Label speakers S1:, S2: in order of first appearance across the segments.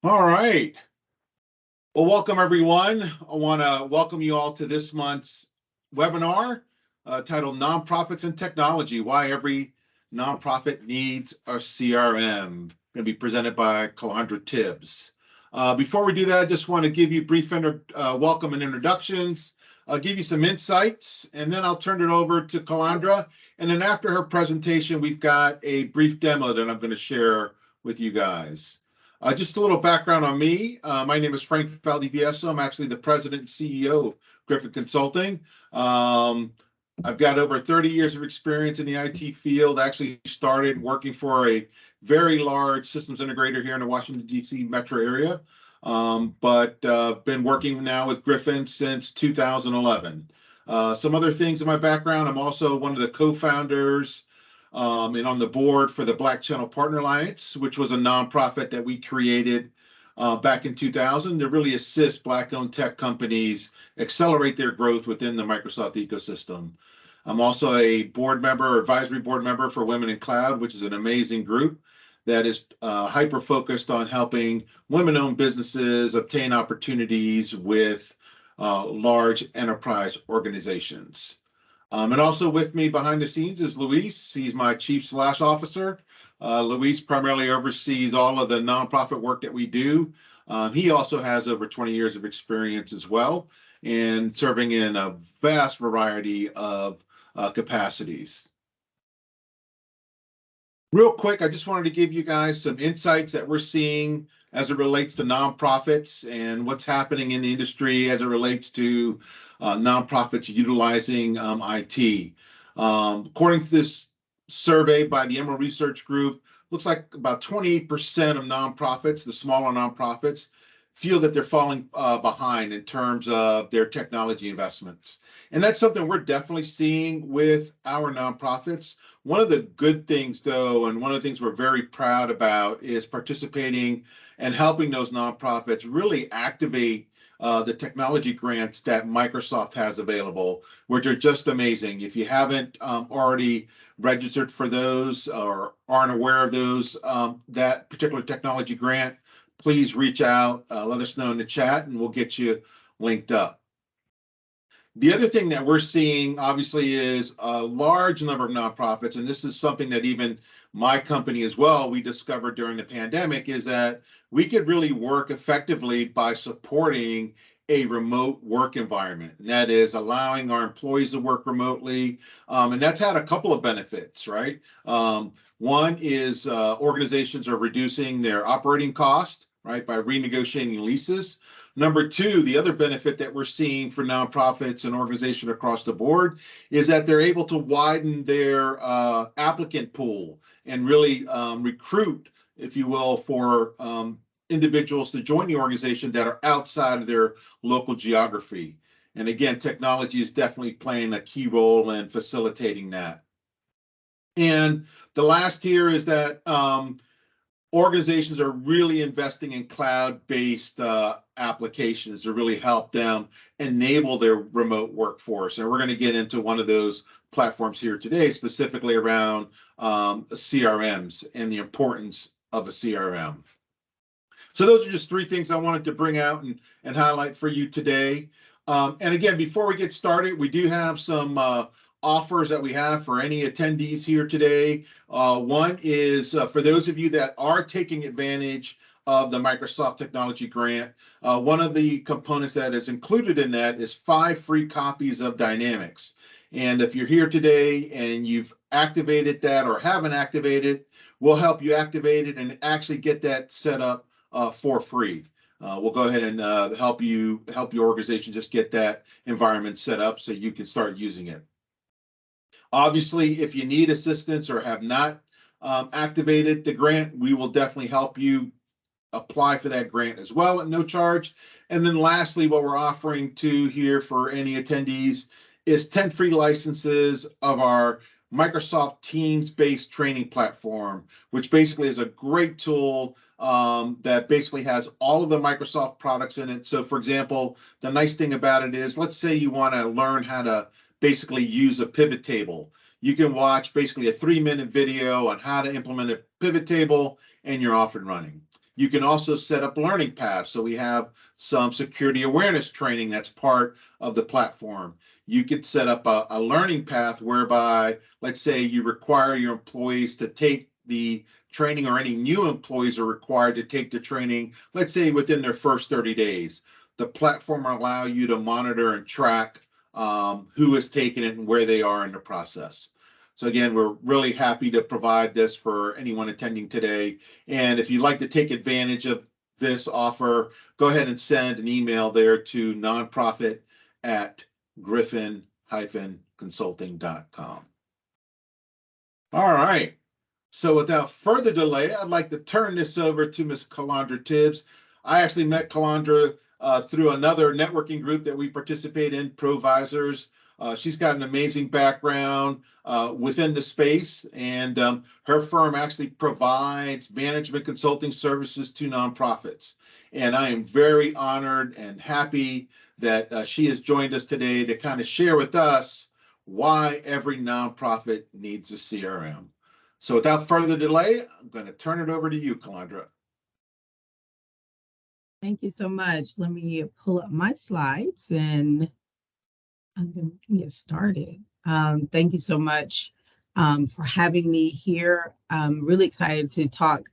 S1: All right. Well, welcome everyone. I want to welcome you all to this month's webinar titled Nonprofits and Technology, Why Every Nonprofit Needs a CRM. Going to be presented by Calandra Tibbs. Before we do that, I just want to give you brief welcome and introductions. I'll give you some insights, and then I'll turn it over to Calandra. And then after her presentation, we've got a brief demo that I'm going to share with you guys. Just a little background on me. My name is Frank Valdivieso. I'm actually the president and CEO of Griffin Consulting. I've got over 30 years of experience in the IT field. I actually started working for a very large systems integrator here in the Washington, D.C. metro area, but been working now with Griffin since 2011. Some other things in my background, I'm also one of the co-founders and on the board for the Black Channel Partner Alliance, which was a nonprofit that we created back in 2000 to really assist Black-owned tech companies accelerate their growth within the Microsoft ecosystem. I'm also a board member, advisory board member for Women in Cloud, which is an amazing group that is hyper-focused on helping women-owned businesses obtain opportunities with large enterprise organizations. And also with me behind the scenes is Luis. He's my chief slash officer. Luis primarily oversees all of the nonprofit work that we do. He also has over 20 years of experience as well, and serving in a vast variety of capacities. Real quick, I just wanted to give you guys some insights that we're seeing as it relates to nonprofits and what's happening in the industry as it relates to nonprofits utilizing IT. According to this survey by the Emerald Research Group, looks like about 28% of nonprofits, the smaller nonprofits, feel that they're falling behind in terms of their technology investments. And that's something we're definitely seeing with our nonprofits. One of the good things, though, and one of the things we're very proud about is participating and helping those nonprofits really activate the technology grants that Microsoft has available, which are just amazing. If you haven't already registered for those or aren't aware of those, that particular technology grant, please reach out, let us know in the chat, and we'll get you linked up. The other thing that we're seeing, obviously, is a large number of nonprofits, and this is something that even my company as well, we discovered during the pandemic, is that we could really work effectively by supporting a remote work environment. And that is allowing our employees to work remotely. And that's had a couple of benefits, right? One is organizations are reducing their operating cost, right, by renegotiating leases. Number two, the other benefit that we're seeing for nonprofits and organizations across the board is that they're able to widen their applicant pool and really recruit, if you will, for individuals to join the organization that are outside of their local geography. And again, technology is definitely playing a key role in facilitating that. And the last here is that organizations are really investing in cloud-based applications to really help them enable their remote workforce. And we're going to get into one of those platforms here today, specifically around CRMs and the importance of a CRM. So those are just three things I wanted to bring out and highlight for you today. And again, before we get started, we do have some offers that we have for any attendees here today. One is for those of you that are taking advantage of the Microsoft Technology Grant, one of the components that is included in that is 5 free copies of Dynamics. And if you're here today and you've activated that or haven't activated, we'll help you activate it and actually get that set up for free. We'll go ahead and help your organization just get that environment set up so you can start using it. Obviously, if you need assistance or have not activated the grant, we will definitely help you apply for that grant as well at no charge. And then lastly, what we're offering to here for any attendees is 10 free licenses of our Microsoft Teams-based training platform, which basically is a great tool that basically has all of the Microsoft products in it. So for example, the nice thing about it is, let's say you want to learn how to basically use a pivot table. You can watch basically a 3-minute video on how to implement a pivot table and you're off and running. You can also set up learning paths. So we have some security awareness training that's part of the platform. You could set up a learning path whereby, let's say you require your employees to take the training, or any new employees are required to take the training, let's say within their first 30 days. The platform will allow you to monitor and track who has taken it and where they are in the process. So again, we're really happy to provide this for anyone attending today. And if you'd like to take advantage of this offer, go ahead and send an email there to nonprofit@griffin-consulting.com. All right. So without further delay, I'd like to turn this over to Ms. Calandra Tibbs. I actually met Calandra through another networking group that we participate in, Provisors. She's got an amazing background within the space, and her firm actually provides management consulting services to nonprofits. And I am very honored and happy that she has joined us today to kind of share with us why every nonprofit needs a CRM. So without further delay, I'm going to turn it over to you, Calandra.
S2: Thank you so much. Let me pull up my slides and then we can get started. Thank you so much for having me here. I'm really excited to talk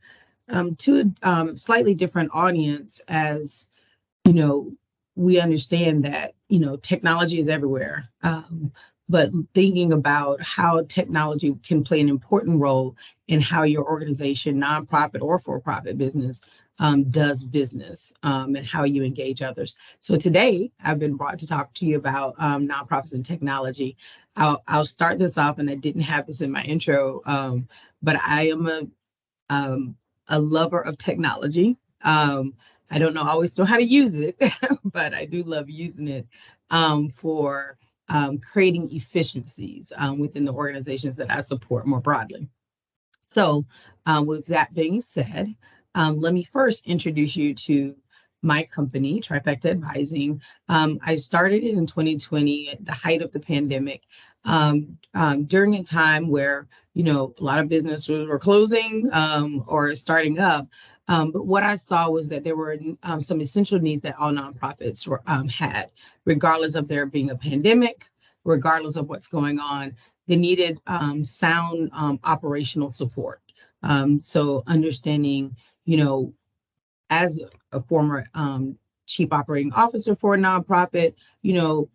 S2: to a slightly different audience. As you know, we understand that, technology is everywhere. But thinking about how technology can play an important role in how your organization, nonprofit or for-profit business, does business, and how you engage others. So today I've been brought to talk to you about nonprofits and technology. I'll start this off, and I didn't have this in my intro, but I am a lover of technology. I don't always know how to use it, but I do love using it for creating efficiencies within the organizations that I support more broadly. So, with that being said, let me first introduce you to my company, Trifecta Advising. I started it in 2020 at the height of the pandemic, during a time where, a lot of businesses were closing or starting up. But what I saw was that there were some essential needs that all nonprofits had, regardless of there being a pandemic, regardless of what's going on. They needed sound operational support. So understanding, as a former chief operating officer for a nonprofit,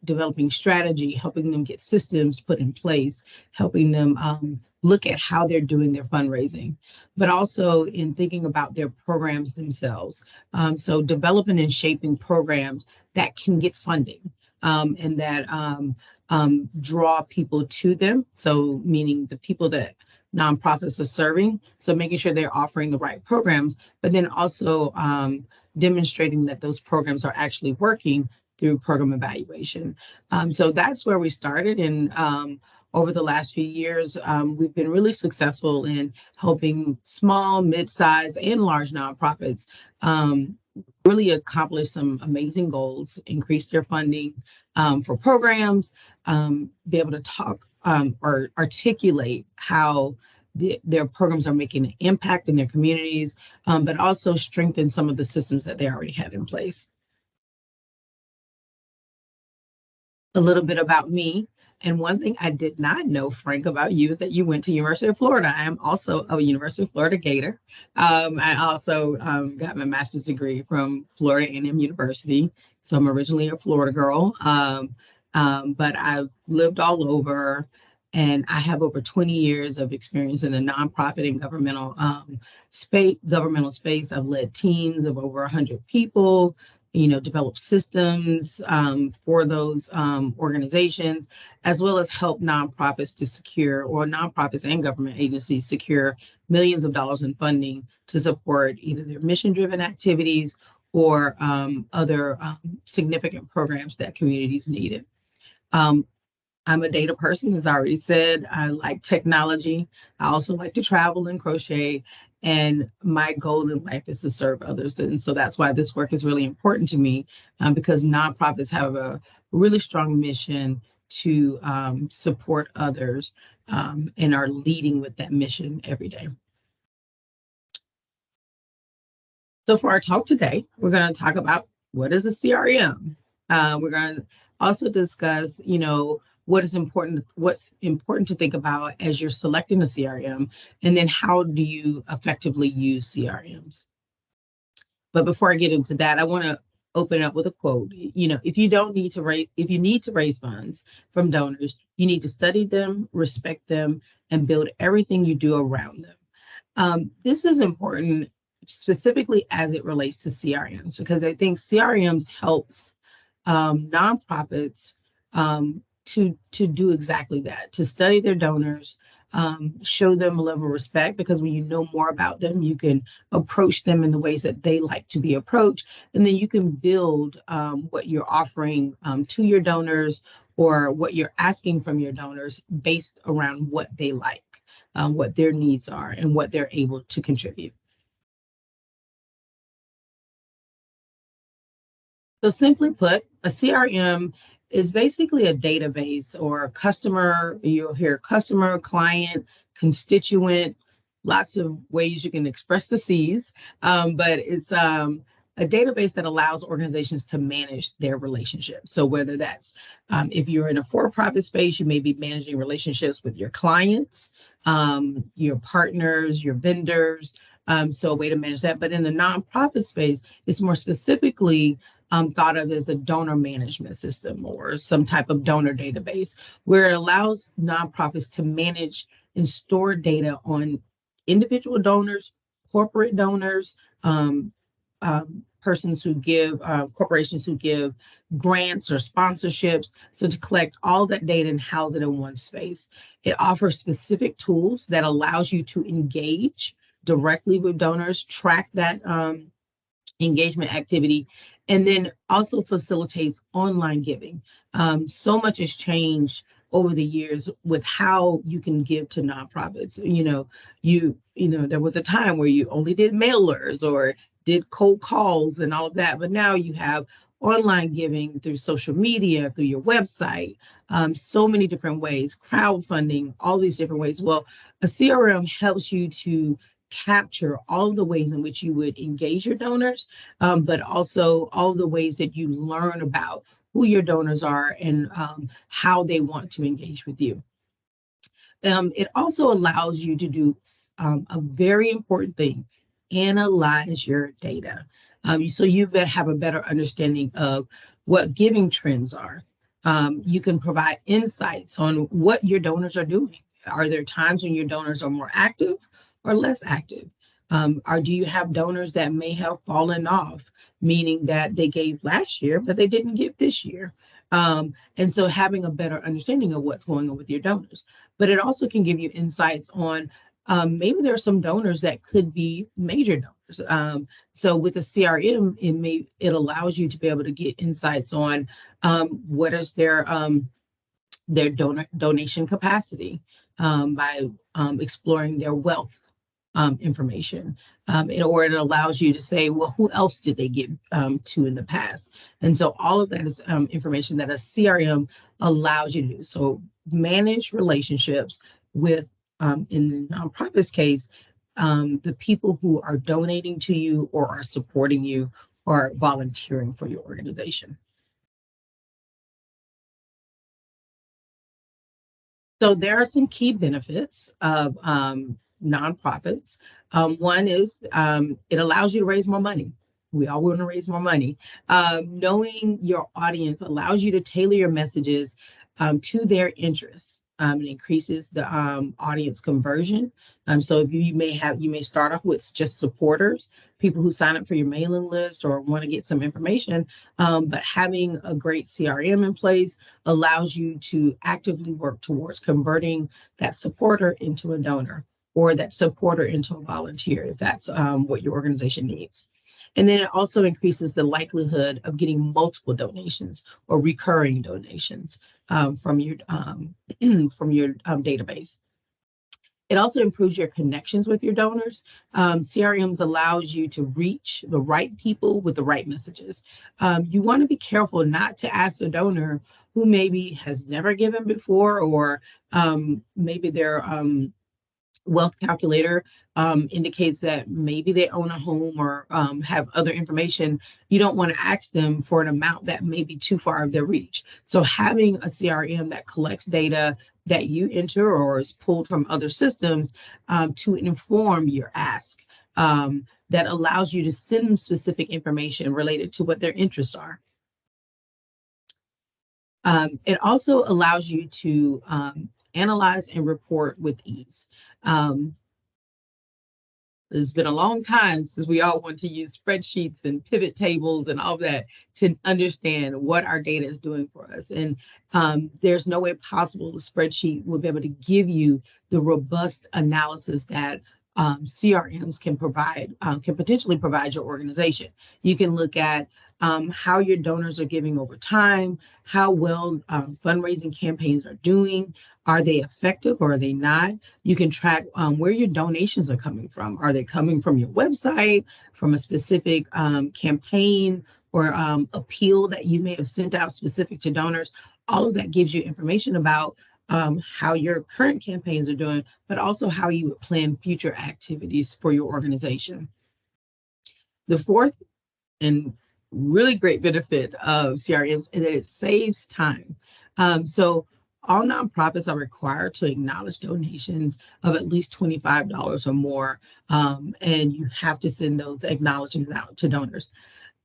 S2: developing strategy, helping them get systems put in place, helping them look at how they're doing their fundraising, but also in thinking about their programs themselves. So developing and shaping programs that can get funding, and that draw people to them. So meaning the people that nonprofits are serving. So making sure they're offering the right programs, but then also demonstrating that those programs are actually working through program evaluation. So that's where we started. And over the last few years, we've been really successful in helping small, mid-sized, and large nonprofits really accomplish some amazing goals, increase their funding for programs, be able to talk or articulate how their programs are making an impact in their communities, but also strengthen some of the systems that they already had in place. A little bit about me. And one thing I did not know, Frank, about you is that you went to University of Florida. I am also a University of Florida Gator. I also got my master's degree from Florida A&M University. So I'm originally a Florida girl, but I've lived all over. And I have over 20 years of experience in the nonprofit and governmental space. I've led teams of over 100 people, develop systems for those organizations, as well as help nonprofits to secure, or nonprofits and government agencies secure millions of dollars in funding to support either their mission-driven activities or other significant programs that communities needed. I'm a data person, as I already said. I like technology. I also like to travel and crochet. And my goal in life is to serve others. And so that's why this work is really important to me, because nonprofits have a really strong mission to support others, and are leading with that mission every day. So for our talk today, we're going to talk about what is a CRM. We're going to also discuss, what's important to think about as you're selecting a CRM, and then how do you effectively use CRMs. But before I get into that, I want to open up with a quote. If you need to raise funds from donors, you need to study them, respect them, and build everything you do around them. This is important specifically as it relates to CRMs, because I think CRMs helps nonprofits to do exactly that, to study their donors, show them a level of respect, because when you know more about them, you can approach them in the ways that they like to be approached, and then you can build what you're offering to your donors, or what you're asking from your donors based around what they like, what their needs are, and what they're able to contribute. So simply put, a CRM is basically a database, or a customer, you'll hear customer, client, constituent, lots of ways you can express the C's, but it's a database that allows organizations to manage their relationships. So whether that's, if you're in a for-profit space, you may be managing relationships with your clients, your partners, your vendors. So a way to manage that. But in the nonprofit space, it's more specifically thought of as the donor management system, or some type of donor database, where it allows nonprofits to manage and store data on individual donors, corporate donors, persons who give, corporations who give grants or sponsorships. So to collect all that data and house it in one space. It offers specific tools that allows you to engage directly with donors, track that engagement activity, and then also facilitates online giving. So much has changed over the years with how you can give to nonprofits. There was a time where you only did mailers or did cold calls and all of that, but now you have online giving through social media, through your website, so many different ways, crowdfunding, all these different ways. Well, a CRM helps you to capture all of the ways in which you would engage your donors, but also all the ways that you learn about who your donors are, and how they want to engage with you. It also allows you to do a very important thing: analyze your data. So you better have a better understanding of what giving trends are. You can provide insights on what your donors are doing. Are there times when your donors are more active or less active? Or do you have donors that may have fallen off, meaning that they gave last year, but they didn't give this year? And so having a better understanding of what's going on with your donors. But it also can give you insights on, maybe there are some donors that could be major donors. So with a CRM, it allows you to be able to get insights on what is their donation capacity, by exploring their wealth information. Or it allows you to say, well, who else did they give to in the past? And so all of that is information that a CRM allows you to do. So manage relationships with, in the nonprofit's case, the people who are donating to you, or are supporting you, or volunteering for your organization. So there are some key benefits of nonprofits. One is, it allows you to raise more money. We all want to raise more money. Knowing your audience allows you to tailor your messages to their interests. It increases the audience conversion. So if you may start off with just supporters, people who sign up for your mailing list or want to get some information. But having a great CRM in place allows you to actively work towards converting that supporter into a donor, or that supporter into a volunteer, if that's what your organization needs. And then it also increases the likelihood of getting multiple donations or recurring donations from your database. It also improves your connections with your donors. CRMs allows you to reach the right people with the right messages. You want to be careful not to ask a donor who maybe has never given before, or maybe they're wealth calculator indicates that maybe they own a home or have other information. You don't want to ask them for an amount that may be too far of their reach. So having a CRM that collects data that you enter or is pulled from other systems to inform your ask, that allows you to send them specific information related to what their interests are. It also allows you to analyze and report with ease. It's been a long time since we all want to use spreadsheets and pivot tables and all that to understand what our data is doing for us. And there's no way possible the spreadsheet will be able to give you the robust analysis that CRMs can provide, can potentially provide your organization. You can look at how your donors are giving over time, how well fundraising campaigns are doing. Are they effective or are they not? You can track where your donations are coming from. Are they coming from your website, from a specific campaign or appeal that you may have sent out specific to donors? All of that gives you information about how your current campaigns are doing, but also how you would plan future activities for your organization. The fourth and really great benefit of CRMs is that it saves time. So all nonprofits are required to acknowledge donations of at least $25 or more, and you have to send those acknowledgments out to donors.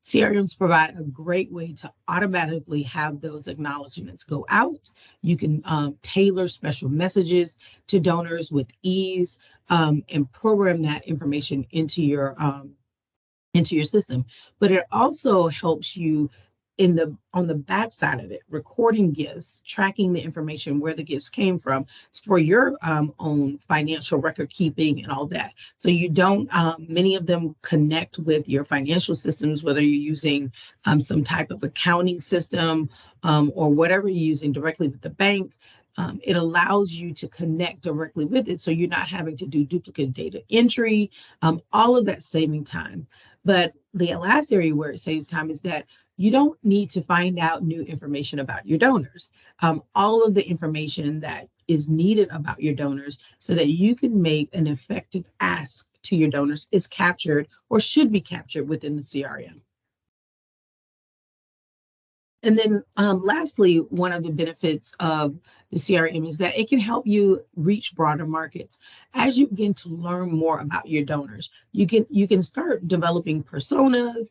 S2: CRMs provide a great way to automatically have those acknowledgments go out. You can tailor special messages to donors with ease and program that information into your system. But it also helps you on the back side of it, recording gifts, tracking the information where the gifts came from for your own financial record keeping and all that. So you don't, many of them connect with your financial systems, whether you're using some type of accounting system or whatever you're using directly with the bank. It allows you to connect directly with it. So you're not having to do duplicate data entry, all of that saving time. But the last area where it saves time is that you don't need to find out new information about your donors. All of the information that is needed about your donors so that you can make an effective ask to your donors is captured or should be captured within the CRM. And then lastly, one of the benefits of the CRM is that it can help you reach broader markets. As you begin to learn more about your donors, you can start developing personas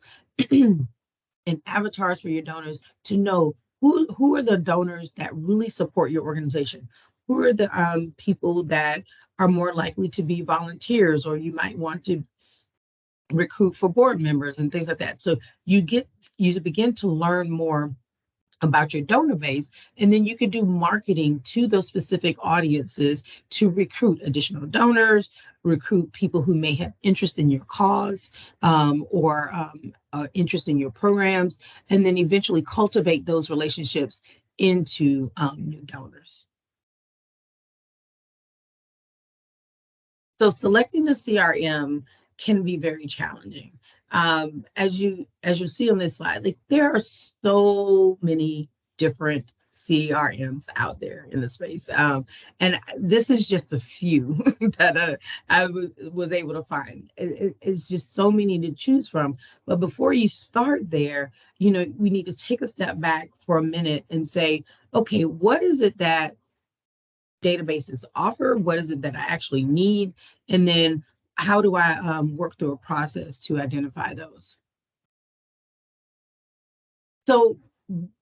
S2: and avatars for your donors to know who are the donors that really support your organization. Who are the people that are more likely to be volunteers, or you might want to recruit for board members and things like that. So you begin to learn more about your donor base, and then you can do marketing to those specific audiences to recruit additional donors, recruit people who may have interest in your cause or interest in your programs, and then eventually cultivate those relationships into new donors. So selecting the CRM can be very challenging. As you see on this slide, like there are so many different CRMs out there in the space, and this is just a few that I was able to find. It's just so many to choose from. But before you start there, we need to take a step back for a minute and say, okay, what is it that databases offer? What is it that I actually need? And then how do I work through a process to identify those? So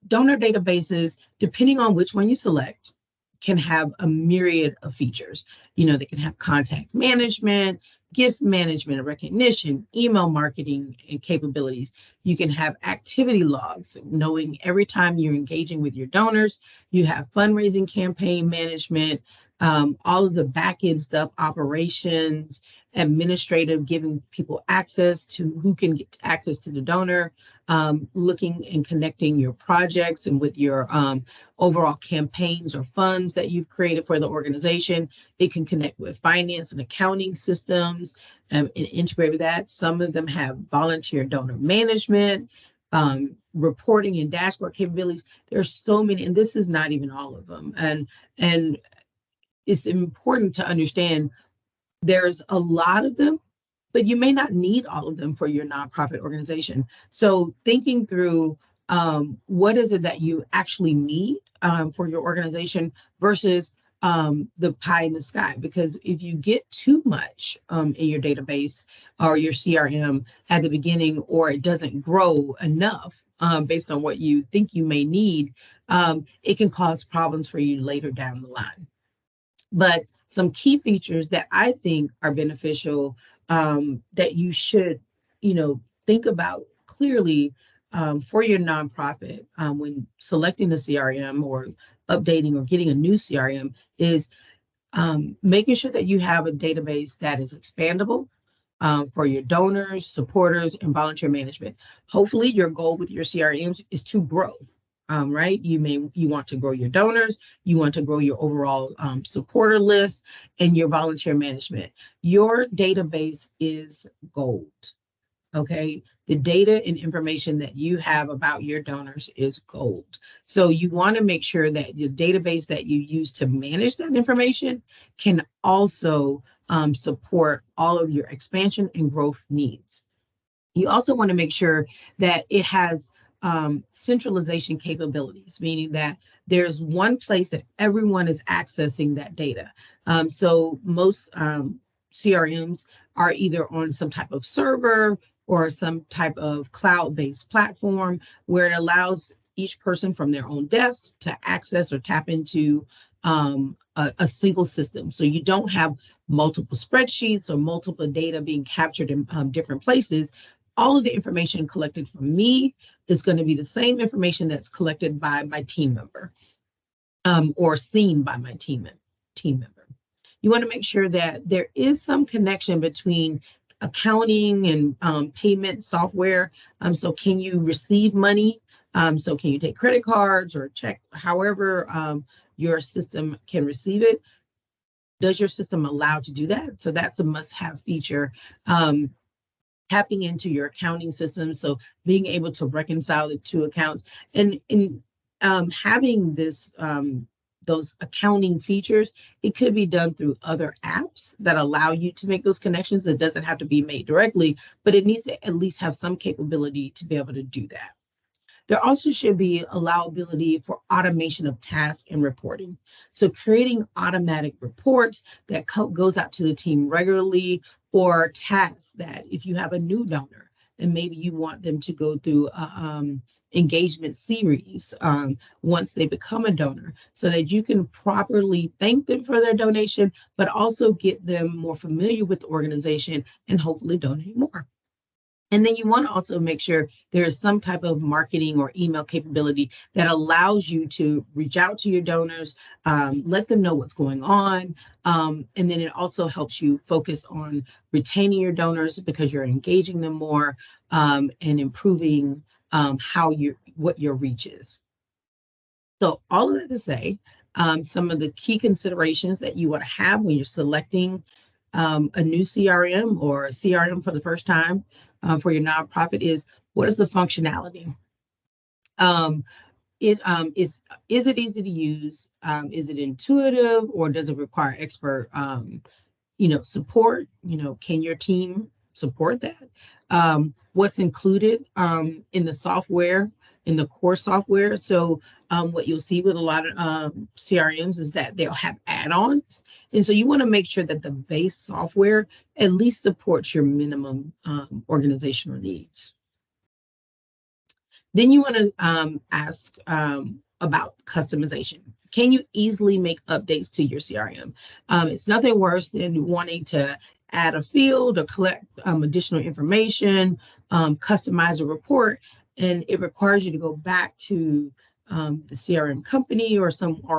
S2: donor databases, depending on which one you select, can have a myriad of features. They can have contact management, gift management, recognition, email marketing, and capabilities. You can have activity logs, knowing every time you're engaging with your donors. You have fundraising campaign management, all of the back end stuff, operations, administrative, giving people access to who can get access to the donor, looking and connecting your projects and with your overall campaigns or funds that you've created for the organization. It can connect with finance and accounting systems and integrate with that. Some of them have volunteer donor management, reporting and dashboard capabilities. There's so many, and this is not even all of them. And it's important to understand There's a lot of them, but you may not need all of them for your nonprofit organization. So thinking through what is it that you actually need for your organization versus the pie in the sky. Because if you get too much in your database or your CRM at the beginning, or it doesn't grow enough based on what you think you may need, it can cause problems for you later down the line. But some key features that I think are beneficial that you should, think about clearly for your nonprofit when selecting a CRM or updating or getting a new CRM is making sure that you have a database that is expandable for your donors, supporters, and volunteer management. Hopefully, your goal with your CRMs is to grow. Right? You want to grow your donors, you want to grow your overall supporter list, and your volunteer management. Your database is gold. Okay, the data and information that you have about your donors is gold. So you want to make sure that the database that you use to manage that information can also support all of your expansion and growth needs. You also want to make sure that it has centralization capabilities, meaning that there's one place that everyone is accessing that data. So most CRMs are either on some type of server or some type of cloud-based platform where it allows each person from their own desk to access or tap into a single system. So you don't have multiple spreadsheets or multiple data being captured in different places. All of the information collected from me is going to be the same information that's collected by my team member or seen by my team member. You want to make sure that there is some connection between accounting and payment software. So can you receive money? So can you take credit cards or check, however your system can receive it? Does your system allow to do that? So that's a must-have feature. Tapping into your accounting system, so being able to reconcile the two accounts and having this those accounting features, it could be done through other apps that allow you to make those connections. It doesn't have to be made directly, but it needs to at least have some capability to be able to do that. There also should be allowability for automation of tasks and reporting. So creating automatic reports that goes out to the team regularly, or tasks that if you have a new donor and maybe you want them to go through a engagement series once they become a donor, so that you can properly thank them for their donation, but also get them more familiar with the organization and hopefully donate more. And then you want to also make sure there is some type of marketing or email capability that allows you to reach out to your donors, let them know what's going on. And then it also helps you focus on retaining your donors because you're engaging them more and improving what your reach is. So all of that to say, some of the key considerations that you want to have when you're selecting a new CRM or a CRM for the first time for your nonprofit is, what is the functionality? Is it easy to use? Is it intuitive, or does it require expert support? Can your team support that? What's included in the software, in the core software? So what you'll see with a lot of CRMs is that they'll have add-ons. And so you want to make sure that the base software at least supports your minimum organizational needs. Then you want to ask about customization. Can you easily make updates to your CRM? It's nothing worse than wanting to add a field or collect additional information, customize a report, and it requires you to go back to the CRM company or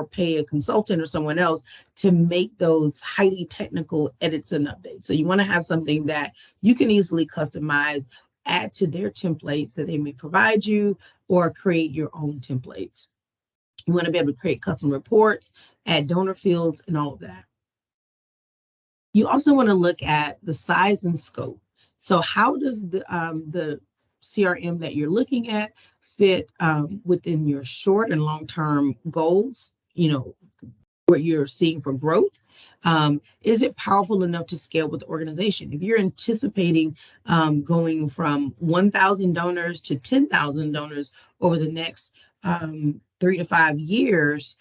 S2: pay a consultant or someone else to make those highly technical edits and updates. So you want to have something that you can easily customize, add to their templates that they may provide you, or create your own templates. You want to be able to create custom reports, add donor fields, and all of that. You also want to look at the size and scope. So how does the CRM that you're looking at fit within your short and long-term goals, what you're seeing for growth? Is it powerful enough to scale with the organization? If you're anticipating going from 1,000 donors to 10,000 donors over the next 3 to 5 years,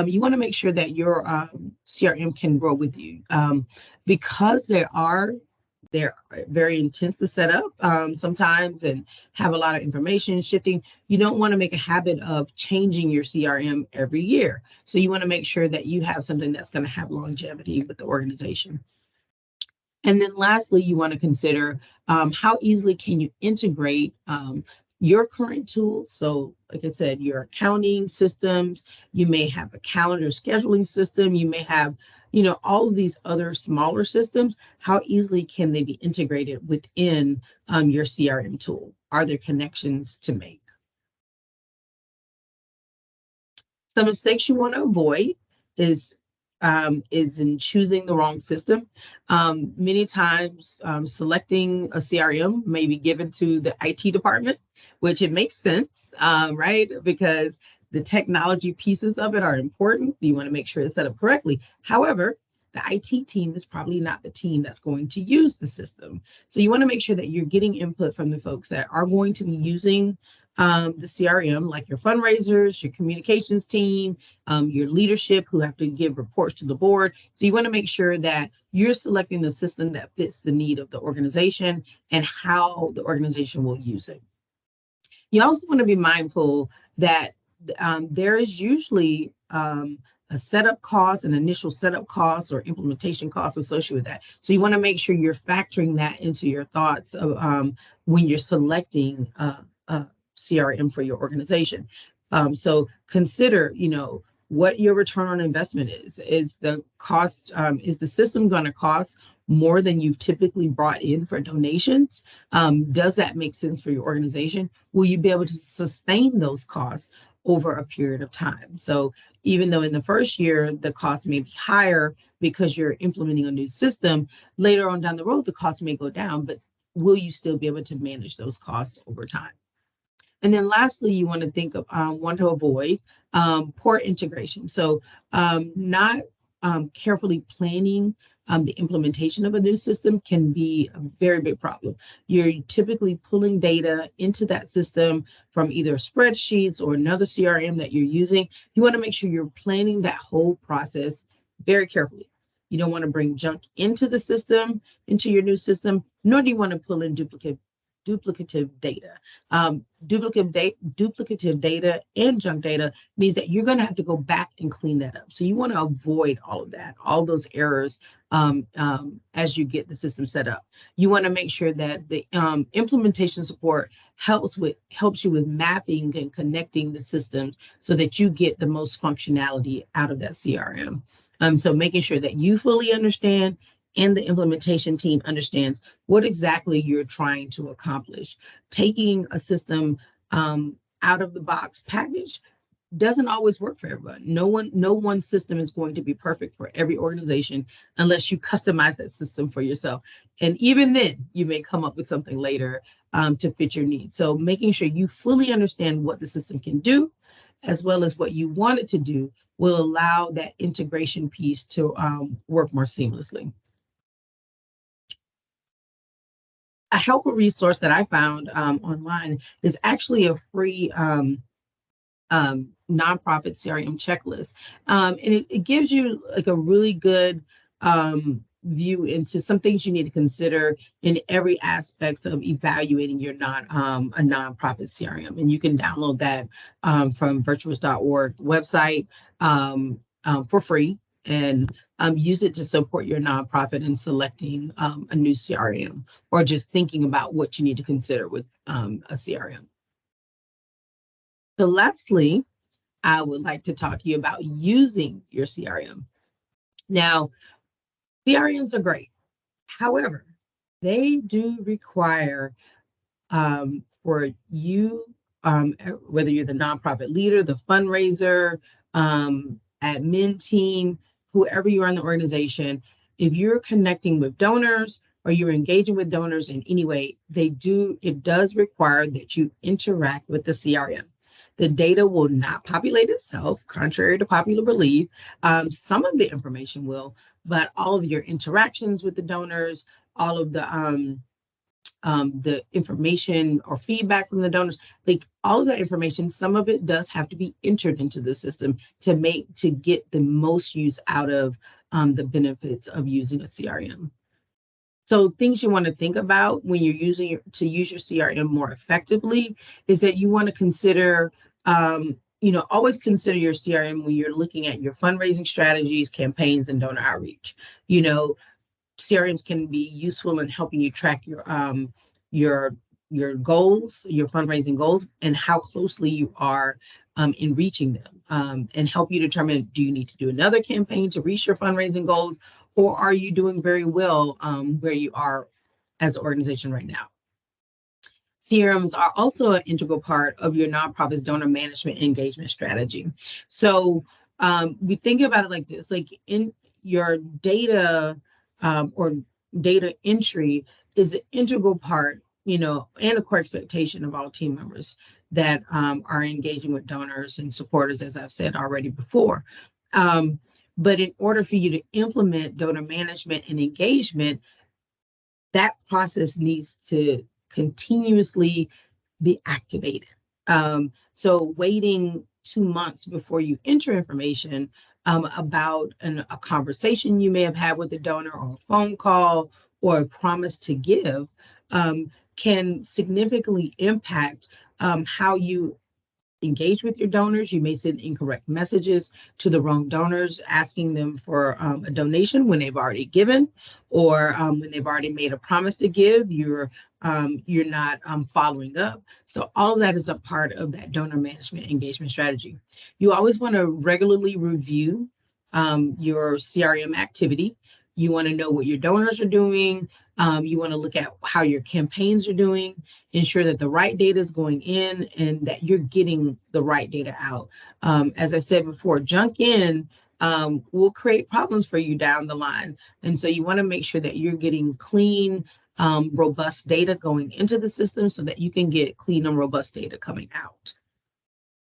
S2: you want to make sure that your CRM can grow with you, because they're very intense to set up sometimes and have a lot of information shifting. You don't want to make a habit of changing your CRM every year. So you want to make sure that you have something that's going to have longevity with the organization. And then lastly, you want to consider how easily can you integrate your current tool. So like I said, your accounting systems, you may have a calendar scheduling system, you may have, all of these other smaller systems. How easily can they be integrated within your CRM tool? Are there connections to make? Some mistakes you want to avoid is in choosing the wrong system. Many times, selecting a CRM may be given to the IT department, which it makes sense, right? Because the technology pieces of it are important. You want to make sure it's set up correctly. However, the IT team is probably not the team that's going to use the system. So you want to make sure that you're getting input from the folks that are going to be using the CRM, like your fundraisers, your communications team, your leadership who have to give reports to the board. So you want to make sure that you're selecting the system that fits the need of the organization and how the organization will use it. You also want to be mindful that there is usually a setup cost, an initial setup cost or implementation cost associated with that. So you want to make sure you're factoring that into your thoughts of, when you're selecting CRM for your organization. So consider, what your return on investment is. Is the cost, is the system going to cost more than you've typically brought in for donations? Does that make sense for your organization? Will you be able to sustain those costs over a period of time? So even though in the first year, the cost may be higher because you're implementing a new system, later on down the road, the cost may go down, but will you still be able to manage those costs over time? And then lastly, you want to think of, want to avoid poor integration. So not carefully planning the implementation of a new system can be a very big problem. You're typically pulling data into that system from either spreadsheets or another CRM that you're using. You want to make sure you're planning that whole process very carefully. You don't want to bring junk into the system, into your new system, nor do you want to pull in duplicative data. Duplicative data and junk data means that you're going to have to go back and clean that up. So you want to avoid all of that, all those errors as you get the system set up. You want to make sure that the implementation support helps you with mapping and connecting the systems so that you get the most functionality out of that CRM. So making sure that you fully understand and the implementation team understands what exactly you're trying to accomplish. Taking a system out of the box package doesn't always work for everyone. No one system is going to be perfect for every organization unless you customize that system for yourself. And even then, you may come up with something later to fit your needs. So making sure you fully understand what the system can do, as well as what you want it to do, will allow that integration piece to work more seamlessly. A helpful resource that I found online is actually a free nonprofit CRM checklist. And it gives you like a really good view into some things you need to consider in every aspect of evaluating your a nonprofit CRM. And you can download that from virtuous.org website for free, and use it to support your nonprofit in selecting a new CRM, or just thinking about what you need to consider with a CRM. So lastly, I would like to talk to you about using your CRM. Now, CRMs are great. However, they do require for you, whether you're the nonprofit leader, the fundraiser, admin team, whoever you are in the organization, if you're connecting with donors or you're engaging with donors in any way, it does require that you interact with the CRM. The data will not populate itself, contrary to popular belief. Some of the information will, but all of your interactions with the donors, all of the information or feedback from the donors, like all of that information, some of it does have to be entered into the system to get the most use out of the benefits of using a CRM. So things you want to think about when you're to use your CRM more effectively is that you want to consider, always consider your CRM when you're looking at your fundraising strategies, campaigns, and donor outreach. You know, CRMs can be useful in helping you track your your goals, your fundraising goals, and how closely you are in reaching them, and help you determine, do you need to do another campaign to reach your fundraising goals, or are you doing very well where you are as an organization right now? CRMs are also an integral part of your nonprofit's donor management engagement strategy. So we think about it like this, like in your data or data entry is an integral part, and a core expectation of all team members that are engaging with donors and supporters, as I've said already before. But in order for you to implement donor management and engagement, that process needs to continuously be activated. So waiting 2 months before you enter information about a conversation you may have had with a donor, or a phone call, or a promise to give can significantly impact how you engage with your donors. You may send incorrect messages to the wrong donors, asking them for a donation when they've already given, or when they've already made a promise to give. You're not following up. So all of that is a part of that donor management engagement strategy. You always want to regularly review your CRM activity. You want to know what your donors are doing. You want to look at how your campaigns are doing, ensure that the right data is going in and that you're getting the right data out. As I said before, junk in will create problems for you down the line. And so you want to make sure that you're getting clean, robust data going into the system so that you can get clean and robust data coming out.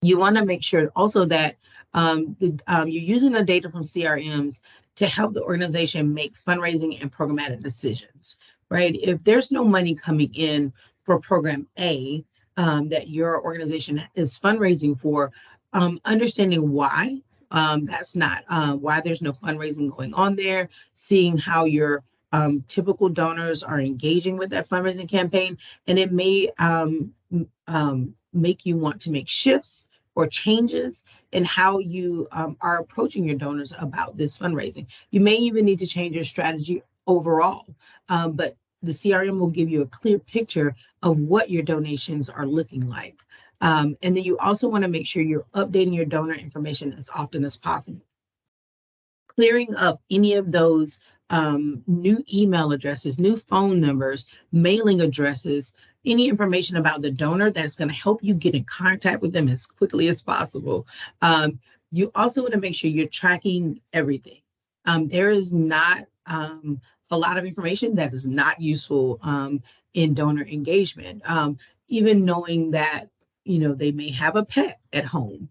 S2: You want to make sure also that you're using the data from CRMs to help the organization make fundraising and programmatic decisions, right? If there's no money coming in for program A that your organization is fundraising for, understanding why that's not why there's no fundraising going on there, seeing how your typical donors are engaging with that fundraising campaign, and it may make you want to make shifts or changes in how you are approaching your donors about this fundraising. You may even need to change your strategy overall, but the CRM will give you a clear picture of what your donations are looking like. And then you also want to make sure you're updating your donor information as often as possible. Clearing up any of those new email addresses, new phone numbers, mailing addresses, any information about the donor that's going to help you get in contact with them as quickly as possible. You also want to make sure you're tracking everything. There is not a lot of information that is not useful in donor engagement. Even knowing that they may have a pet at home,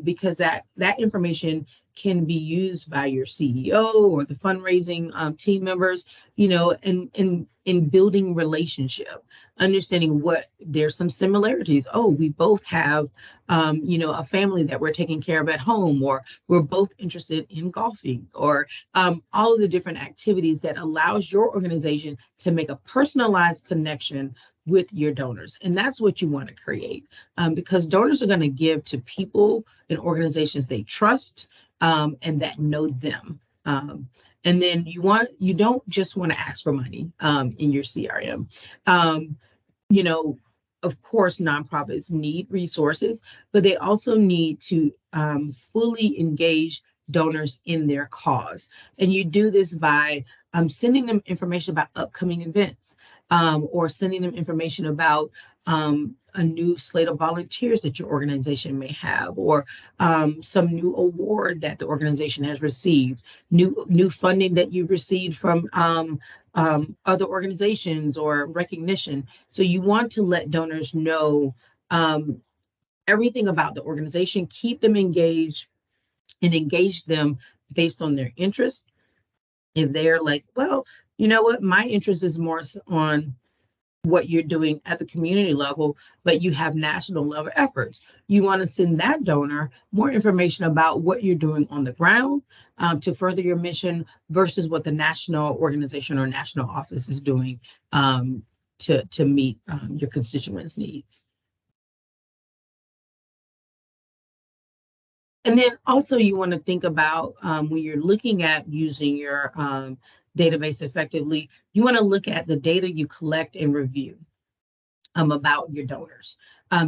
S2: because that information can be used by your CEO or the fundraising team members, in building relationship, understanding what there's some similarities. Oh, we both have, a family that we're taking care of at home, or we're both interested in golfing, or all of the different activities that allows your organization to make a personalized connection with your donors. And that's what you want to create, because donors are going to give to people and organizations they trust, and that know them. And then you don't just want to ask for money in your CRM. You know, of course, nonprofits need resources, but they also need to fully engage donors in their cause. And you do this by sending them information about upcoming events, or sending them information about a new slate of volunteers that your organization may have, or some new award that the organization has received, new funding that you've received from other organizations, or recognition. So you want to let donors know everything about the organization, keep them engaged and engage them based on their interests. If they're like, well, you know what, my interest is more on what you're doing at the community level, but you have national level efforts. You want to send that donor more information about what you're doing on the ground to further your mission versus what the national organization or national office is doing to meet your constituents' needs. And then also you want to think about when you're looking at using your database effectively, you want to look at the data you collect and review about your donors.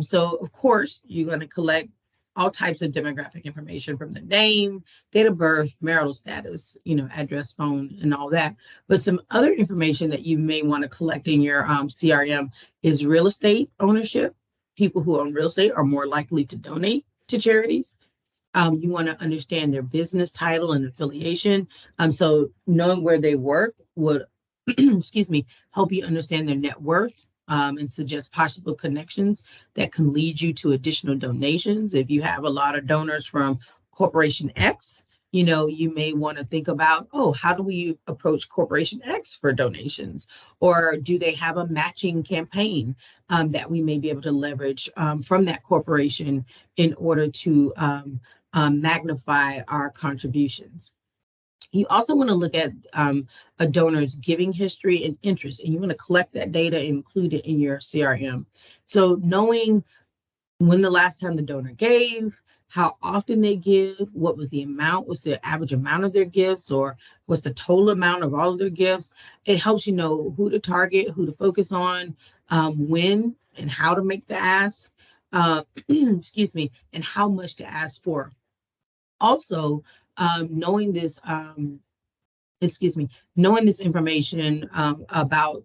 S2: So of course, you're going to collect all types of demographic information from the name, date of birth, marital status, address, phone, and all that. But some other information that you may want to collect in your CRM is real estate ownership. People who own real estate are more likely to donate to charities. You want to understand their business title and affiliation. So knowing where they work would, excuse me, help you understand their net worth and suggest possible connections that can lead you to additional donations. If you have a lot of donors from Corporation X, you may want to think about, oh, how do we approach Corporation X for donations? Or do they have a matching campaign that we may be able to leverage from that corporation in order to magnify our contributions? You also want to look at a donor's giving history and interest, and you want to collect that data and include it in your CRM. So knowing when the last time the donor gave, how often they give, what was the amount, what's the average amount of their gifts, or what's the total amount of all of their gifts. It helps you know who to target, who to focus on, when and how to make the ask, excuse me, and how much to ask for. Also, knowing this, excuse me, knowing this information about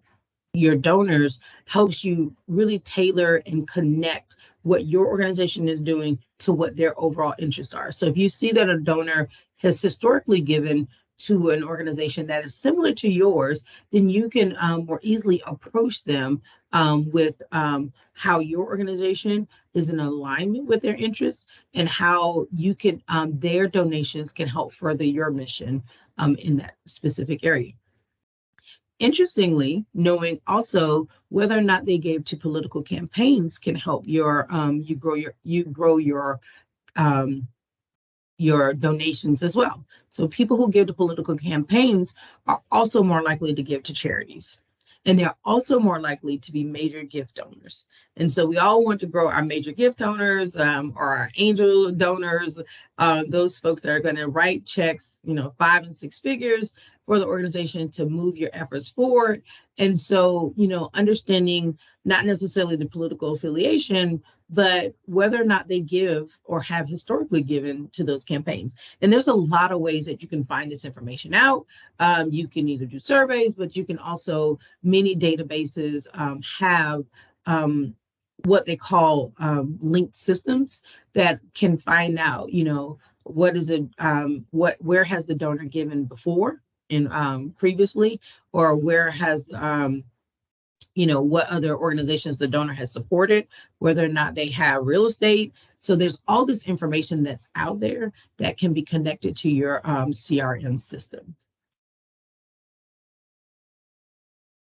S2: your donors helps you really tailor and connect what your organization is doing to what their overall interests are. So if you see that a donor has historically given to an organization that is similar to yours, then you can more easily approach them with how your organization is in alignment with their interests and how you can their donations can help further your mission in that specific area. Interestingly, knowing also whether or not they gave to political campaigns can help you grow um, your donations as well. So people who give to political campaigns are also more likely to give to charities. And they're also more likely to be major gift donors. And so we all want to grow our major gift donors or our angel donors, those folks that are going to write checks, 5 and 6 figures for the organization to move your efforts forward. And so, understanding not necessarily the political affiliation, but whether or not they give or have historically given to those campaigns. And there's a lot of ways that you can find this information out. You can either do surveys, but you can also, many databases have what they call linked systems that can find out, what is it, where has the donor given before and previously, or where has what other organizations the donor has supported, whether or not they have real estate. So there's all this information that's out there that can be connected to your CRM system.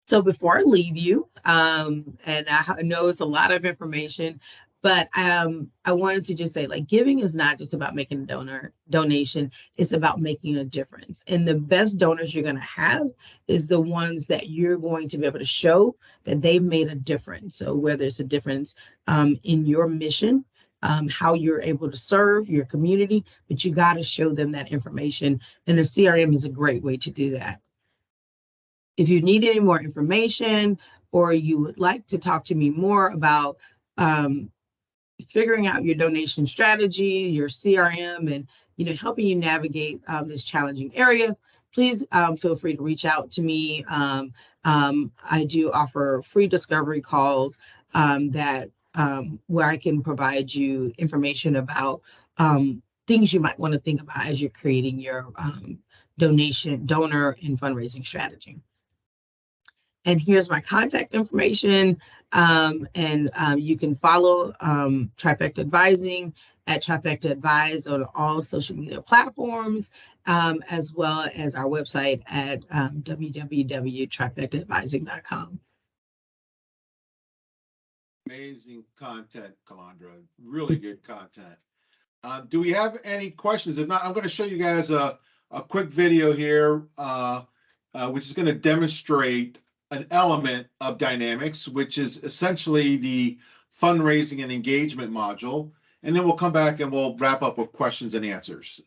S2: So before I leave you, and I know it's a lot of information, but I wanted to just say, like, giving is not just about making a donation, it's about making a difference. And the best donors you're going to have is the ones that you're going to be able to show that they've made a difference. So whether it's a difference in your mission, how you're able to serve your community, but you got to show them that information. And the CRM is a great way to do that. If you need any more information or you would like to talk to me more about figuring out your donation strategy, your CRM, and helping you navigate this challenging area, please feel free to reach out to me. I do offer free discovery calls that where I can provide you information about things you might want to think about as you're creating your donor and fundraising strategy. And here's my contact information. You can follow Trifecta Advising at Trifecta Advise on all social media platforms, as well as our website at www.trifectaadvising.com.
S1: Amazing content, Calandra. Really good content. Do we have any questions? If not, I'm going to show you guys a quick video here, which is going to demonstrate an element of Dynamics, which is essentially the fundraising and engagement module. And then we'll come back and we'll wrap up with questions and answers.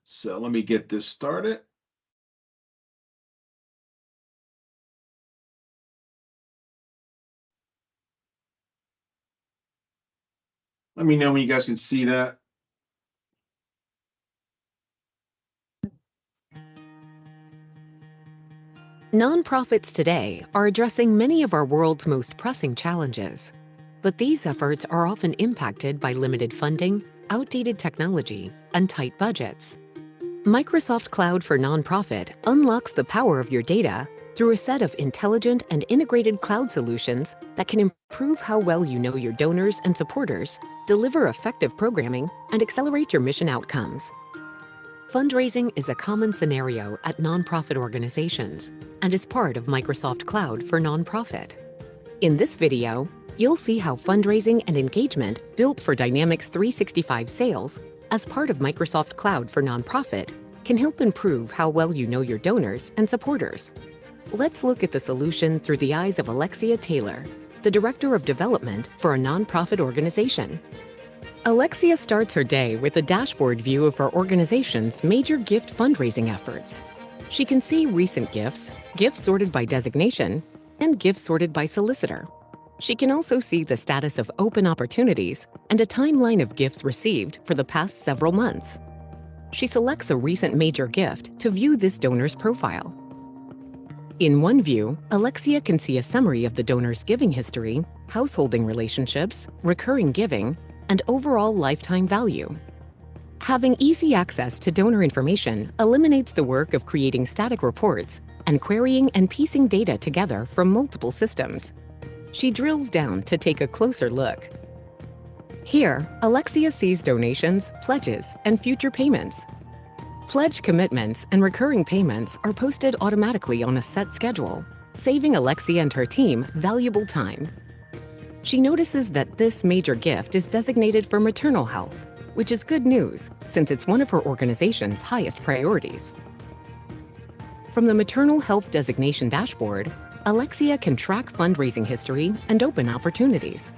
S1: So let me get this started. Let me know when you guys can see that.
S3: Nonprofits today are addressing many of our world's most pressing challenges. But these efforts are often impacted by limited funding, outdated technology, and tight budgets. Microsoft Cloud for Nonprofit unlocks the power of your data through a set of intelligent and integrated cloud solutions that can improve how well you know your donors and supporters, deliver effective programming, and accelerate your mission outcomes. Fundraising is a common scenario at nonprofit organizations and is part of Microsoft Cloud for Nonprofit. In this video, you'll see how fundraising and engagement built for Dynamics 365 sales as part of Microsoft Cloud for Nonprofit can help improve how well you know your donors and supporters. Let's look at the solution through the eyes of Alexia Taylor, the Director of Development for a nonprofit organization. Alexia starts her day with a dashboard view of her organization's major gift fundraising efforts. She can see recent gifts, gifts sorted by designation, and gifts sorted by solicitor. She can also see the status of open opportunities and a timeline of gifts received for the past several months. She selects a recent major gift to view this donor's profile. In one view, Alexia can see a summary of the donor's giving history, householding relationships, recurring giving, and overall lifetime value. Having easy access to donor information eliminates the work of creating static reports and querying and piecing data together from multiple systems. She drills down to take a closer look. Here, Alexia sees donations, pledges, and future payments. Pledge commitments and recurring payments are posted automatically on a set schedule, saving Alexia and her team valuable time. She notices that this major gift is designated for maternal health, which is good news since it's one of her organization's highest priorities. From the Maternal Health Designation dashboard, Alexia can track fundraising history and open opportunities.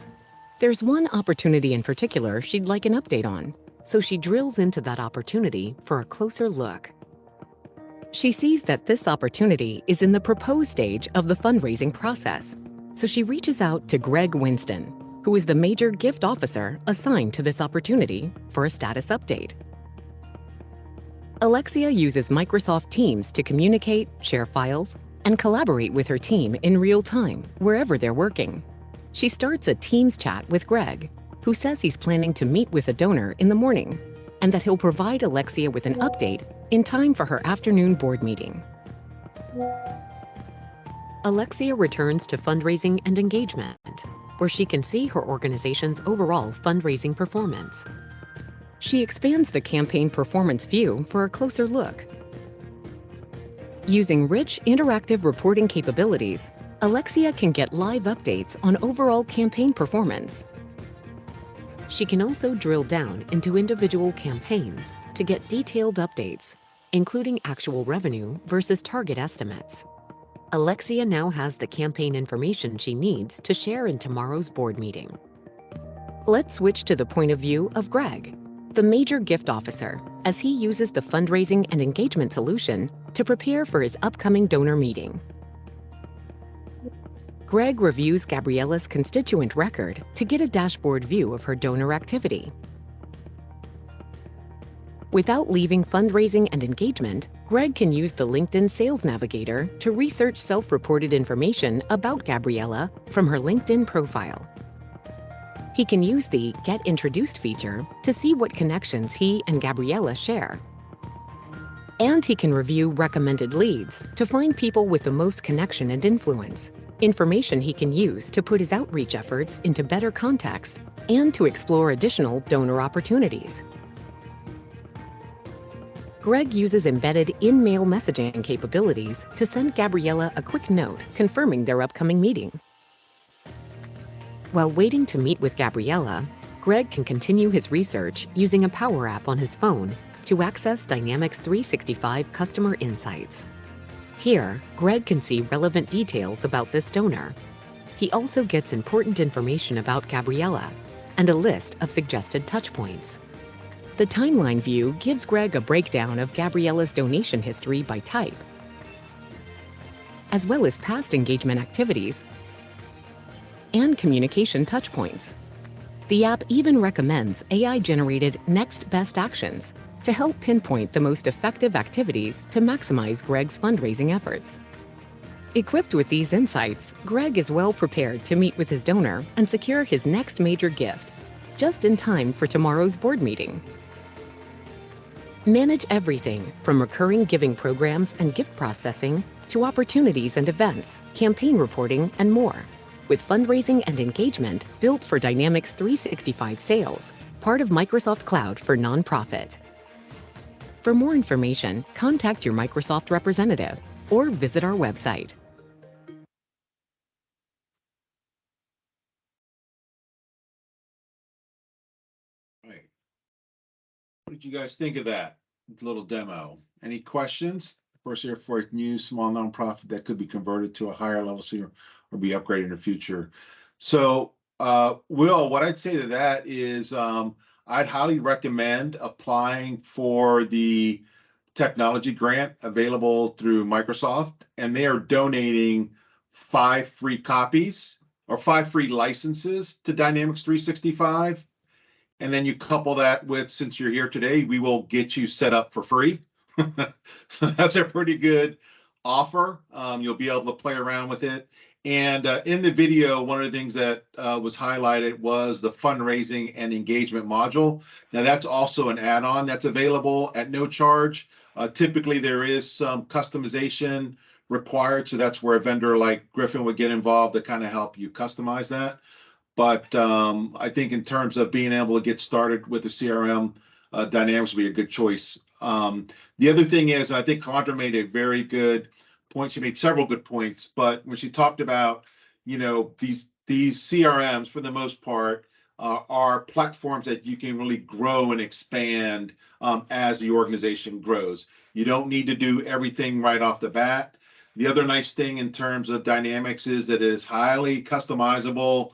S3: There's one opportunity in particular she'd like an update on, so she drills into that opportunity for a closer look. She sees that this opportunity is in the propose stage of the fundraising process, so she reaches out to Greg Winston, who is the major gift officer assigned to this opportunity, for a status update. Alexia uses Microsoft Teams to communicate, share files, and collaborate with her team in real time, wherever they're working. She starts a Teams chat with Greg, who says he's planning to meet with a donor in the morning, and that he'll provide Alexia with an update in time for her afternoon board meeting. Alexia returns to fundraising and engagement, where she can see her organization's overall fundraising performance. She expands the campaign performance view for a closer look. Using rich, interactive reporting capabilities, Alexia can get live updates on overall campaign performance. She can also drill down into individual campaigns to get detailed updates, including actual revenue versus target estimates. Alexia now has the campaign information she needs to share in tomorrow's board meeting. Let's switch to the point of view of Greg, the major gift officer, as he uses the fundraising and engagement solution to prepare for his upcoming donor meeting. Greg reviews Gabriella's constituent record to get a dashboard view of her donor activity. Without leaving fundraising and engagement, Greg can use the LinkedIn Sales Navigator to research self-reported information about Gabriella from her LinkedIn profile. He can use the Get Introduced feature to see what connections he and Gabriella share. And he can review recommended leads to find people with the most connection and influence, information he can use to put his outreach efforts into better context and to explore additional donor opportunities. Greg uses embedded in-mail messaging capabilities to send Gabriella a quick note confirming their upcoming meeting. While waiting to meet with Gabriella, Greg can continue his research using a Power App on his phone to access Dynamics 365 customer insights. Here, Greg can see relevant details about this donor. He also gets important information about Gabriella and a list of suggested touchpoints. The timeline view gives Greg a breakdown of Gabriella's donation history by type, as well as past engagement activities and communication touchpoints. The app even recommends AI-generated next best actions to help pinpoint the most effective activities to maximize Greg's fundraising efforts. Equipped with these insights, Greg is well prepared to meet with his donor and secure his next major gift, just in time for tomorrow's board meeting. Manage everything from recurring giving programs and gift processing to opportunities and events, campaign reporting, and more, with fundraising and engagement built for Dynamics 365 Sales, part of Microsoft Cloud for nonprofit. For more information, contact your Microsoft representative or visit our website.
S1: Right. What did you guys think of that little demo? Any questions? Of course, here for a new small nonprofit that could be converted to a higher level senior or be upgraded in the future. So, Will, what I'd say to that is I'd highly recommend applying for the technology grant available through Microsoft, and they are donating 5 free copies or 5 free licenses to Dynamics 365. And then you couple that with, since you're here today, we will get you set up for free. So that's a pretty good offer. You'll be able to play around with it. And in the video, one of the things that was highlighted was the fundraising and engagement module. Now that's also an add-on that's available at no charge. Typically, there is some customization required. So that's where a vendor like Griffin would get involved to kind of help you customize that. But I think in terms of being able to get started with the CRM, Dynamics would be a good choice. The other thing is, and I think Calandra made a very good point. She made several good points, but when she talked about, these CRMs for the most part are platforms that you can really grow and expand as the organization grows. You don't need to do everything right off the bat. The other nice thing in terms of Dynamics is that it is highly customizable.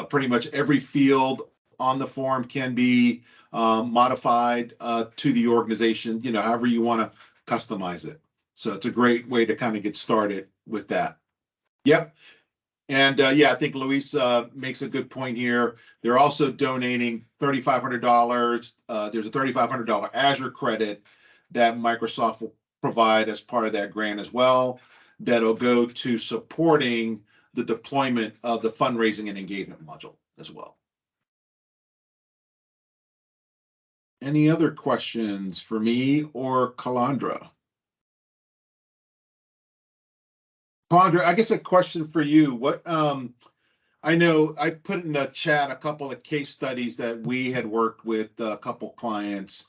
S1: Pretty much every field on the form can be modified to the organization, however you want to customize it. So it's a great way to kind of get started with that. Yep. And yeah, I think Luis makes a good point here. They're also donating $3,500. There's a $3,500 Azure credit that Microsoft will provide as part of that grant as well. That'll go to supporting the deployment of the fundraising and engagement module as well. Any other questions for me or Calandra? Calandra, I guess a question for you. What I know I put in the chat a couple of case studies that we had worked with a couple clients.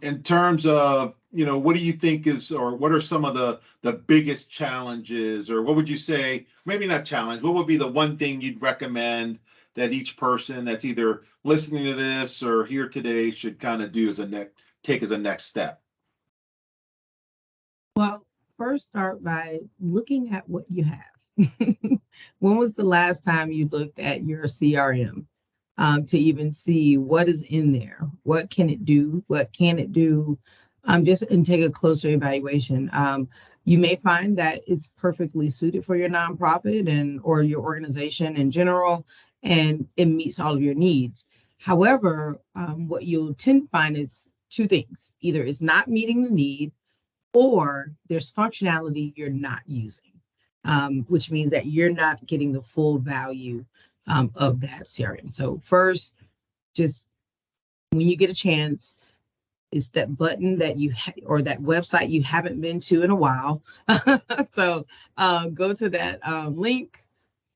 S1: In terms of, what do you think is, or what are some of the biggest challenges, or what would you say, maybe not challenge, what would be the one thing you'd recommend that each person that's either listening to this or here today should kind of do take as a next step?
S2: Well, first start by looking at what you have. When was the last time you looked at your CRM to even see what is in there? What can it do? What can it do? Just and take a closer evaluation. You may find that it's perfectly suited for your nonprofit and or your organization in general, and it meets all of your needs. However, what you'll tend to find is two things: either it's not meeting the need, or there's functionality you're not using, which means that you're not getting the full value of that CRM. So first, just when you get a chance, it's that button that or that website you haven't been to in a while. So go to that link,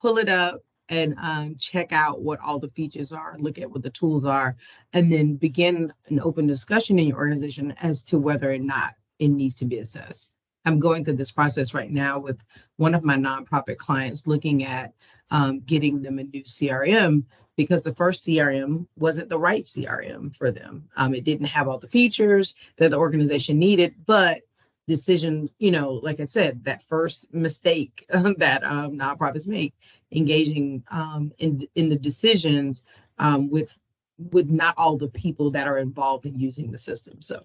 S2: pull it up, and check out what all the features are, look at what the tools are, and then begin an open discussion in your organization as to whether or not it needs to be assessed. I'm going through this process right now with one of my nonprofit clients, looking at getting them a new CRM, because the first CRM wasn't the right CRM for them. It didn't have all the features that the organization needed, but decision, like I said, that first mistake that nonprofits make, engaging in the decisions with not all the people that are involved in using the system. So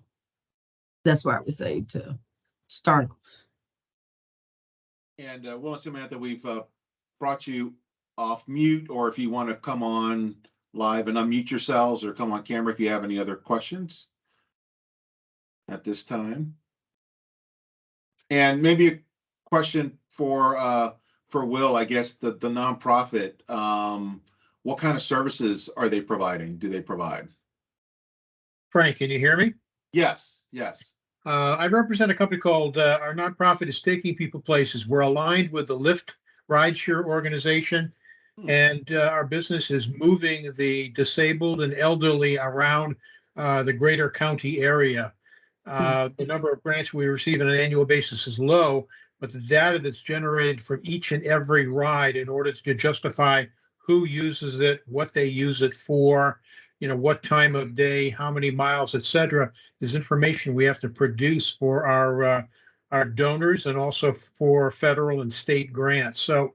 S2: that's why I would say to start.
S1: And Will and Samantha, we've brought you off mute, or if you want to come on live and unmute yourselves, or come on camera if you have any other questions at this time. And maybe a question for Will, I guess, the nonprofit. What kind of services are they providing? Do they provide?
S4: Frank, can you hear me?
S1: Yes, yes.
S4: I represent a company called, our nonprofit is Taking People Places. We're aligned with the Lyft rideshare organization, and our business is moving the disabled and elderly around the greater county area. The number of grants we receive on an annual basis is low, but the data that's generated from each and every ride in order to justify who uses it, what they use it for, what time of day, how many miles, et cetera, is information we have to produce for our donors and also for federal and state grants. So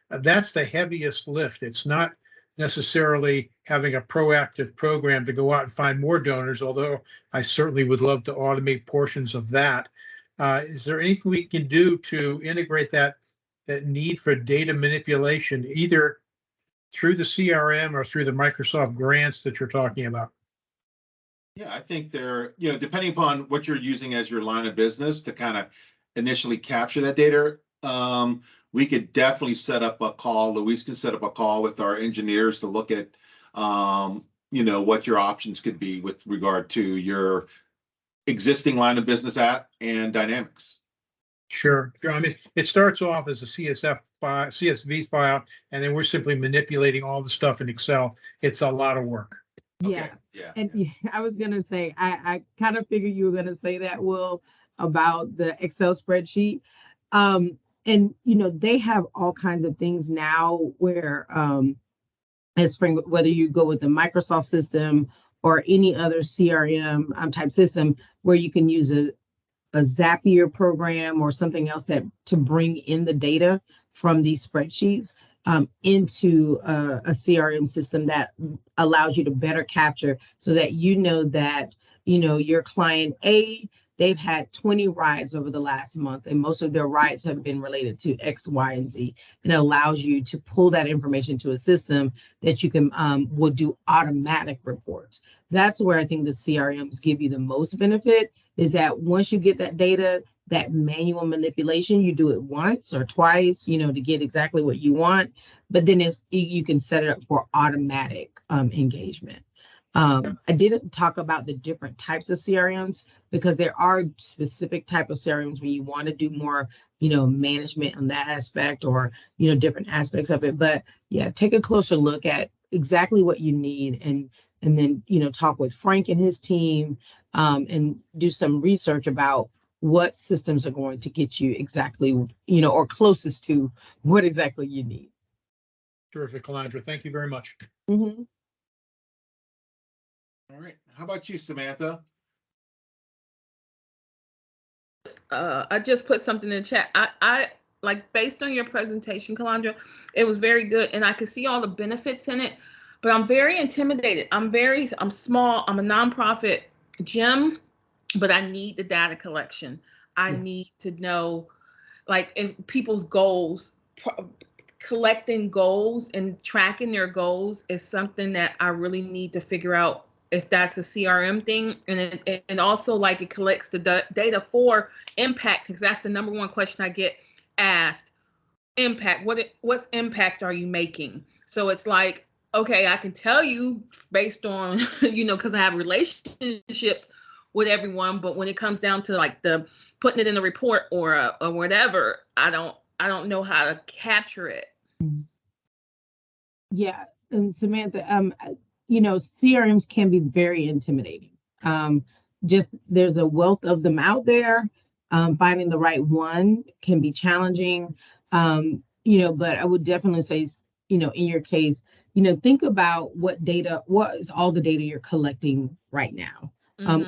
S4: that's the heaviest lift. It's not necessarily having a proactive program to go out and find more donors, although I certainly would love to automate portions of that. Is there anything we can do to integrate that need for data manipulation, either through the CRM or through the Microsoft grants that you're talking about?
S1: Yeah, I think they're, depending upon what you're using as your line of business to kind of initially capture that data, we could definitely set up a call. Luis can set up a call with our engineers to look at, what your options could be with regard to your existing line of business and Dynamics.
S4: Sure. I mean, it starts off as a CSV file, and then we're simply manipulating all the stuff in Excel. It's a lot of work.
S2: Yeah.
S1: Okay. Yeah.
S2: And I was going to say, I kind of figured you were going to say that, Will, about the Excel spreadsheet. And, they have all kinds of things now where, whether you go with the Microsoft system or any other CRM type system, where you can use a Zapier program or something else to bring in the data from these spreadsheets into a CRM system that allows you to better capture, so that that your client A, they've had 20 rides over the last month, and most of their rides have been related to X, Y, and Z. And it allows you to pull that information to a system that you can will do automatic reports. That's where I think the CRMs give you the most benefit, is that once you get that data, that manual manipulation, you do it once or twice, to get exactly what you want, but then you can set it up for automatic engagement. I didn't talk about the different types of CRMs, because there are specific type of CRMs when you want to do more, management on that aspect, or, different aspects of it. But yeah, take a closer look at exactly what you need, and then, talk with Frank and his team, and do some research about what systems are going to get you exactly, or closest to what exactly you need.
S4: Terrific, Calandra. Thank you very much.
S2: Mm-hmm.
S1: All right. How about you, Samantha?
S5: I just put something in chat. I like, based on your presentation, Calandra, it was very good, and I could see all the benefits in it, but I'm very intimidated. I'm small. I'm a nonprofit gym, but I need the data collection. I need to know, like, if people's goals, collecting goals and tracking their goals is something that I really need to figure out if that's a CRM thing, and also, like, it collects the data for impact, because that's the number one question I get asked. Impact. What's impact are you making? So it's like, okay, I can tell you based on because I have relationships, with everyone, but when it comes down to like the putting it in a report or whatever, I don't know how to capture it.
S2: Yeah, and Samantha, CRMs can be very intimidating. Just there's a wealth of them out there. Finding the right one can be challenging. But I would definitely say, in your case, think about what is all the data you're collecting right now,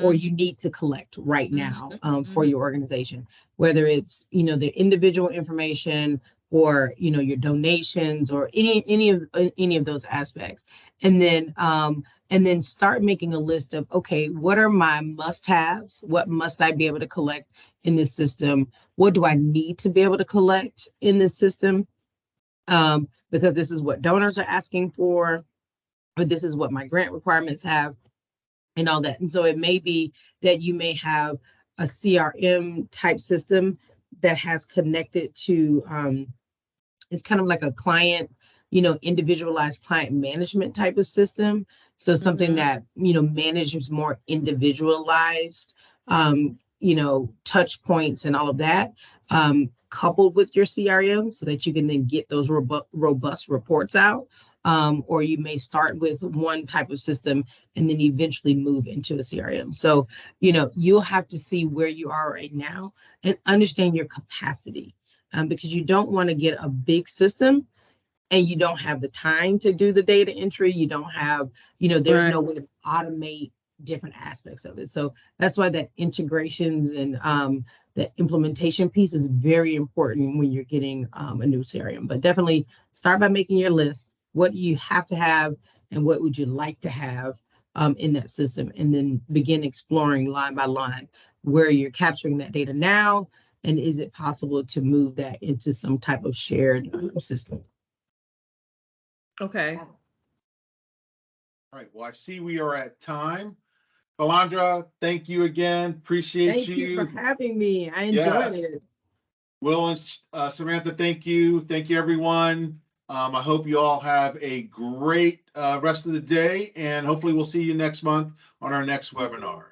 S2: or you need to collect right now, for your organization, whether it's, the individual information, or your donations, or any of those aspects, and then start making a list of, okay, what are my must-haves, what must I be able to collect in this system, what do I need to be able to collect in this system, because this is what donors are asking for, or this is what my grant requirements have, and all that. And so it may be that you may have a CRM type system that has connected to, it's kind of like a client, individualized client management type of system. So something that, manages more individualized, touch points and all of that, coupled with your CRM, so that you can then get those robust reports out. Or you may start with one type of system and then eventually move into a CRM. So, you'll have to see where you are right now and understand your capacity. Because you don't want to get a big system and you don't have the time to do the data entry. You don't have, there's no way to automate different aspects of it. So that's why that integrations and the implementation piece is very important when you're getting a new CRM. But definitely start by making your list. What do you have to have and what would you like to have in that system? And then begin exploring line by line where you're capturing that data now. And is it possible to move that into some type of shared system?
S5: Okay.
S1: All right. Well, I see we are at time. Calandra, thank you again. Appreciate
S2: Thank you for having me. I enjoyed it.
S1: Will and Samantha, thank you. Thank you, everyone. I hope you all have a great rest of the day, and hopefully we'll see you next month on our next webinar.